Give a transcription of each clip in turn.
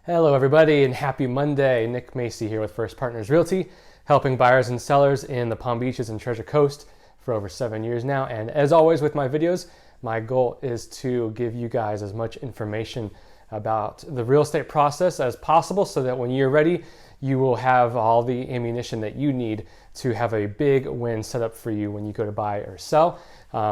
Hello everybody and happy Monday. Nick Macy here with First Partners Realty, helping buyers and sellers in the Palm Beaches and Treasure Coast for over 7 years now. And as always with my videos, my goal is to give you guys as much information about the real estate process as possible so that when you're ready, you will have all the ammunition that you need to have a big win set up for you when you go to buy or sell.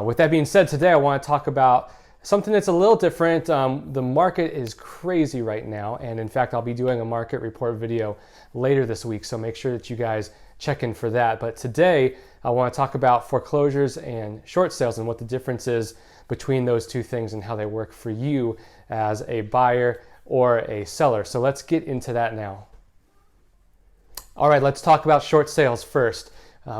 With that being said, today I want to talk about something that's a little different. The market is crazy right now, and in fact, I'll be doing a market report video later this week, so make sure that you guys check in for that. But today, I want to talk about foreclosures and short sales and what the difference is between those two things and how they work for you as a buyer or a seller. So let's get into that now. All right, let's talk about short sales first.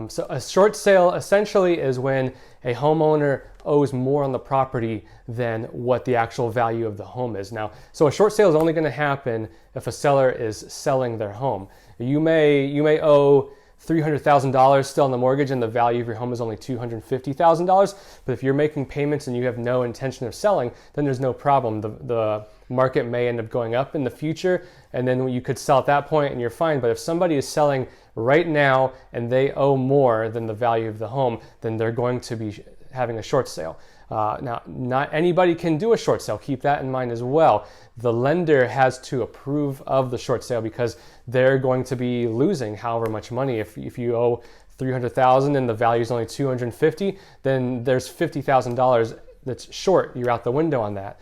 So a short sale essentially is when a homeowner owes more on the property than what the actual value of the home is. Now, so a short sale is only going to happen if a seller is selling their home. You may owe $300,000 still on the mortgage and the value of your home is only $250,000. But if you're making payments and you have no intention of selling, then there's no problem. The market may end up going up in the future, and then you could sell at that point and you're fine. But if somebody is selling right now and they owe more than the value of the home, then they're going to be having a short sale. Now, not anybody can do a short sale. Keep that in mind as well. The lender has to approve of the short sale because they're going to be losing however much money. If you owe $300,000 and the value is only $250,000, then there's $50,000 that's short. You're out the window on that.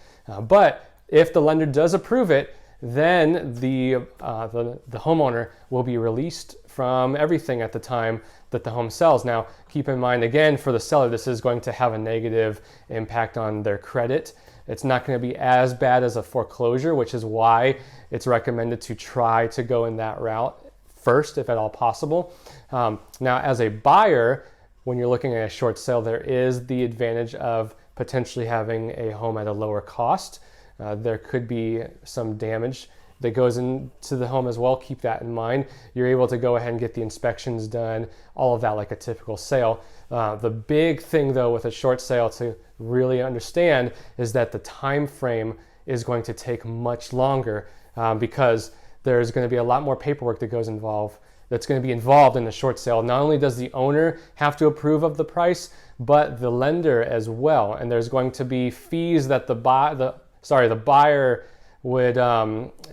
But if the lender does approve it, then the homeowner will be released from everything at the time that the home sells. Now, keep in mind, again, for the seller, this is going to have a negative impact on their credit. It's not going to be as bad as a foreclosure, which is why it's recommended to try to go in that route first, if at all possible. Now, as a buyer, when you're looking at a short sale, there is the advantage of potentially having a home at a lower cost. There could be some damage that goes into the home as well. Keep that in mind. You're able to go ahead and get the inspections done, all of that like a typical sale. The big thing though with a short sale to really understand is that the time frame is going to take much longer because there's going to be a lot more paperwork that that's going to be involved in the short sale. Not only does the owner have to approve of the price, but the lender as well. And there's going to be fees that the buyer would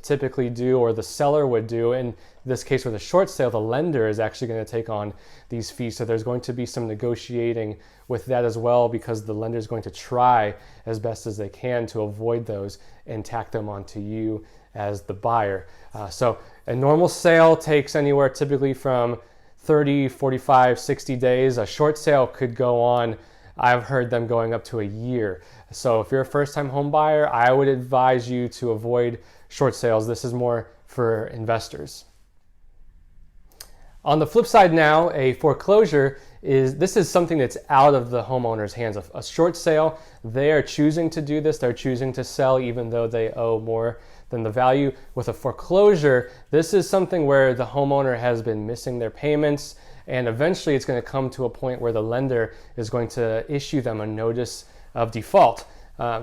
typically do, or the seller would do. In this case with a short sale, the lender is actually going to take on these fees. So there's going to be some negotiating with that as well, because the lender is going to try as best as they can to avoid those and tack them onto you as the buyer. So a normal sale takes anywhere typically from 30, 45, 60 days. A short sale could go on, I've heard them going up to a year. So if you're a first-time home buyer, I would advise you to avoid short sales. This is more for investors. On the flip side now, a foreclosure is something that's out of the homeowner's hands. A short sale, they are choosing to do this. They're choosing to sell even though they owe more than the value. With a foreclosure, this is something where the homeowner has been missing their payments, and eventually it's going to come to a point where the lender is going to issue them a notice of default.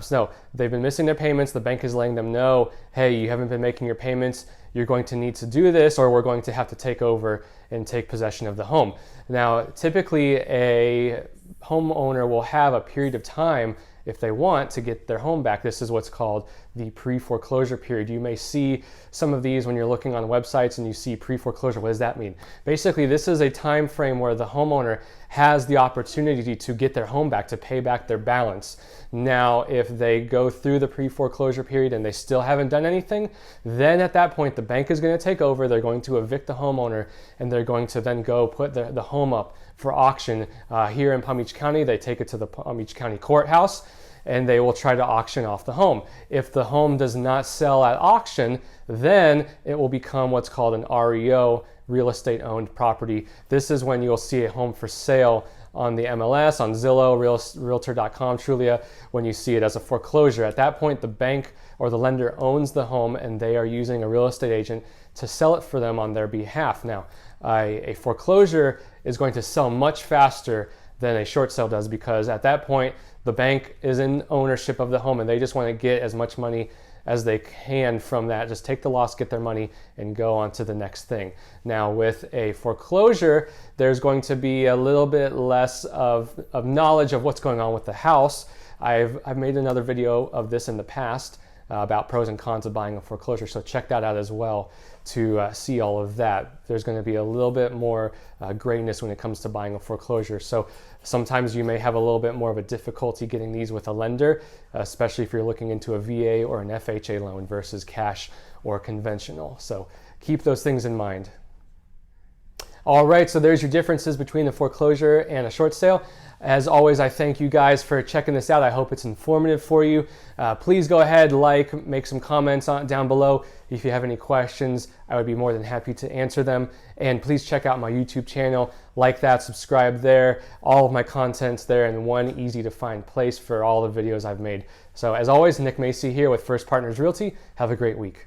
So they've been missing their payments. The bank is letting them know, hey, you haven't been making your payments. You're going to need to do this, or we're going to have to take over and take possession of the home. Now, typically a homeowner will have a period of time if they want to get their home back. This is what's called the pre-foreclosure period. You may see some of these when you're looking on websites and you see pre-foreclosure. What does that mean? Basically, this is a time frame where the homeowner has the opportunity to get their home back, to pay back their balance. Now, if they go through the pre-foreclosure period and they still haven't done anything, then at that point, the bank is going to take over. They're going to evict the homeowner, and they're going to then go put the home up for auction. Here in Palm Beach County, they take it to the Palm Beach County courthouse, and they will try to auction off the home. If the home does not sell at auction, then it will become what's called an REO, real estate owned property. This is when you'll see a home for sale on the MLS, on Zillow, Realtor.com, Trulia, when you see it as a foreclosure. At that point, the bank or the lender owns the home and they are using a real estate agent to sell it for them on their behalf. Now, a foreclosure is going to sell much faster than a short sale does, because at that point, the bank is in ownership of the home and they just want to get as much money as they can from that. Just take the loss, get their money, and go on to the next thing. Now with a foreclosure, there's going to be a little bit less of knowledge of what's going on with the house. I've made another video of this in the past about pros and cons of buying a foreclosure, so check that out as well to see all of that. There's going to be a little bit more grayness when it comes to buying a foreclosure, so sometimes you may have a little bit more of a difficulty getting these with a lender, especially if you're looking into a VA or an FHA loan versus cash or conventional. So keep those things in mind. All right, so there's your differences between a foreclosure and a short sale. As always, I thank you guys for checking this out. I hope it's informative for you. Please go ahead, make some comments down below. If you have any questions, I would be more than happy to answer them. And please check out my YouTube channel, like that, subscribe there. All of my content's there in one easy to find place for all the videos I've made. So as always, Nick Macy here with First Partners Realty. Have a great week.